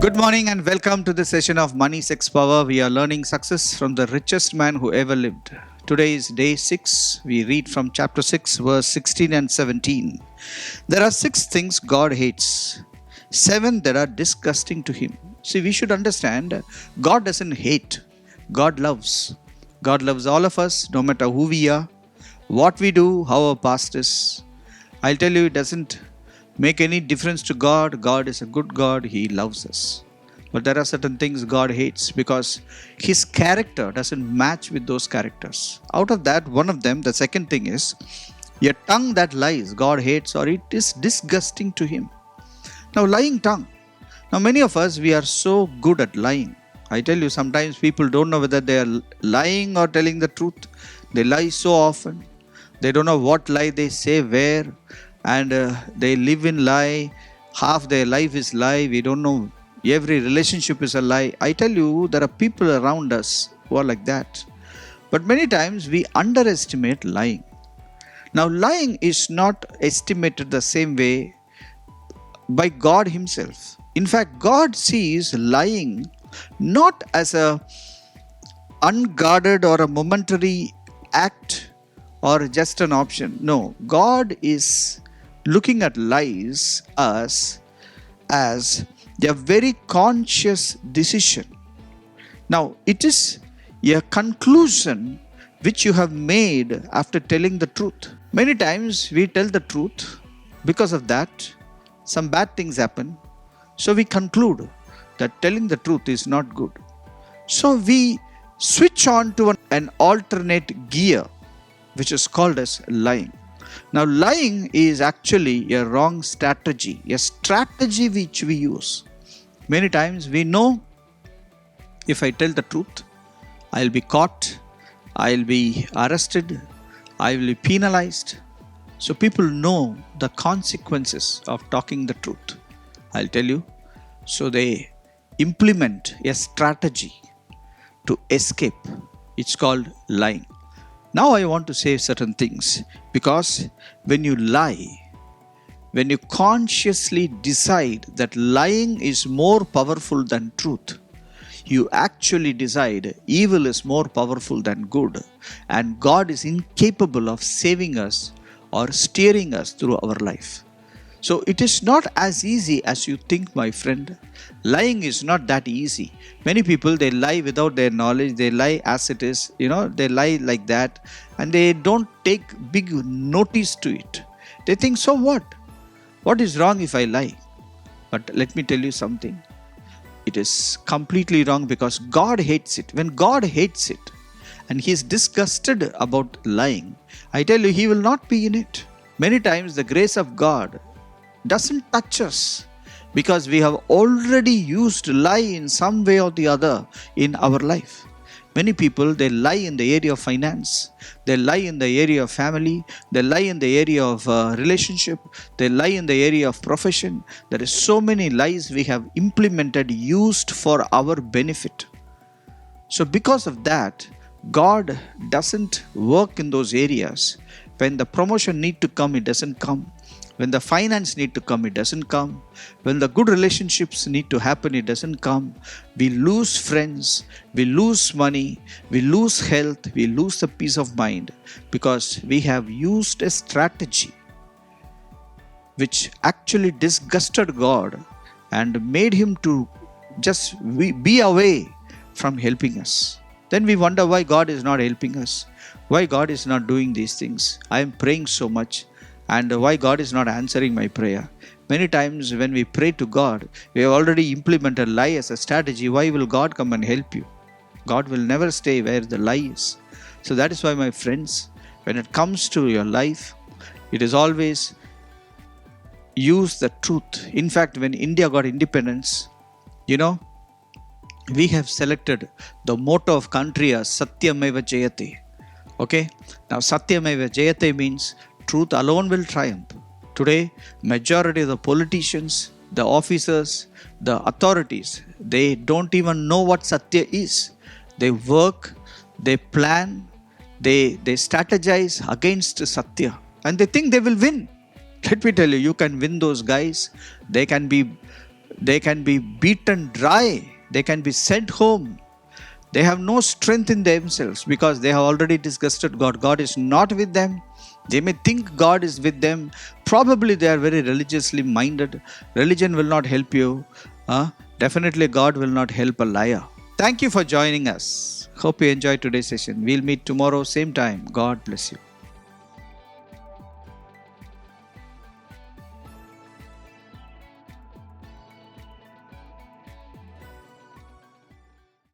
Good morning and welcome to the session of Money, Sex, Power. We are learning success from the richest man who ever lived. Today is day 6. We read from chapter 6, verse 16 and 17. There are 6 things God hates, 7 that are disgusting to him. See, we should understand God doesn't hate, God loves. God loves all of us, no matter who we are, what we do, how our past is. I'll tell you, it doesn't make any difference to God. God is a good God. He loves us. But there are certain things God hates because His character doesn't match with those characters. Out of that, one of them, the second thing is a tongue that lies, God hates, or it is disgusting to Him. Now, lying tongue. Now, many of us, we are so good at lying. I tell you, sometimes people don't know whether they are lying or telling the truth. They lie so often. They don't know what lie they say where. And they live in lie. Half their life is lie. We don't know. Every relationship is a lie. I tell you, there are people around us who are like that. But many times we underestimate lying. Now, lying is not estimated the same way by God Himself. In fact, God sees lying not as a unguarded or a momentary act or just an option. No, God is looking at lies as a very conscious decision. Now, it is a conclusion which you have made after telling the truth. Many times we tell the truth, because of that, some bad things happen. So we conclude that telling the truth is not good. So we switch on to an alternate gear, which is called as lying. Now, lying is actually a wrong strategy, a strategy which we use. Many times we know if I tell the truth, I'll be caught, I'll be arrested, I will be penalized. So people know the consequences of talking the truth. I'll tell you. So they implement a strategy to escape. It's called lying. Now I want to say certain things, because when you lie, when you consciously decide that lying is more powerful than truth, you actually decide evil is more powerful than good, and God is incapable of saving us or steering us through our life. So it is not as easy as you think, my friend. Lying is not that easy. Many people, they lie without their knowledge. They lie as it is. They lie like that. And they don't take big notice to it. They think, so what? What is wrong if I lie? But let me tell you something. It is completely wrong, because God hates it. When God hates it and He is disgusted about lying, I tell you, He will not be in it. Many times the grace of God doesn't touch us because we have already used lie in some way or the other in our life. Many people, they lie in the area of finance, they lie in the area of family, they lie in the area of relationship, they lie in the area of profession. There is so many lies we have implemented, used for our benefit. So because of that, God doesn't work in those areas. When the promotion need to come, it doesn't come. When the finance need to come, it doesn't come. When the good relationships need to happen, it doesn't come. We lose friends, we lose money, we lose health, we lose the peace of mind, because we have used a strategy which actually disgusted God and made Him to just be away from helping us. Then we wonder why God is not helping us, why God is not doing these things. I am praying so much, and why God is not answering my prayer. Many times when we pray to God, we have already implemented lie as a strategy. Why will God come and help you? God will never stay where the lie is. So that is why, my friends, when it comes to your life, it is always use the truth. In fact, when India got independence, we have selected the motto of country as Satyameva Jayate. Okay? Now, Satyameva Jayate means truth alone will triumph. Today, majority of the politicians, the officers, the authorities, they don't even know what Satya is. They work, they plan, they strategize against Satya, and they think they will win. Let me tell you, you can win those guys. They can be They can be beaten dry. They can be sent home. They have no strength in themselves because they have already disgusted God. God is not with them. They may think God is with them. Probably they are very religiously minded. Religion will not help you. Definitely God will not help a liar. Thank you for joining us. Hope you enjoyed today's session. We'll meet tomorrow, same time. God bless you.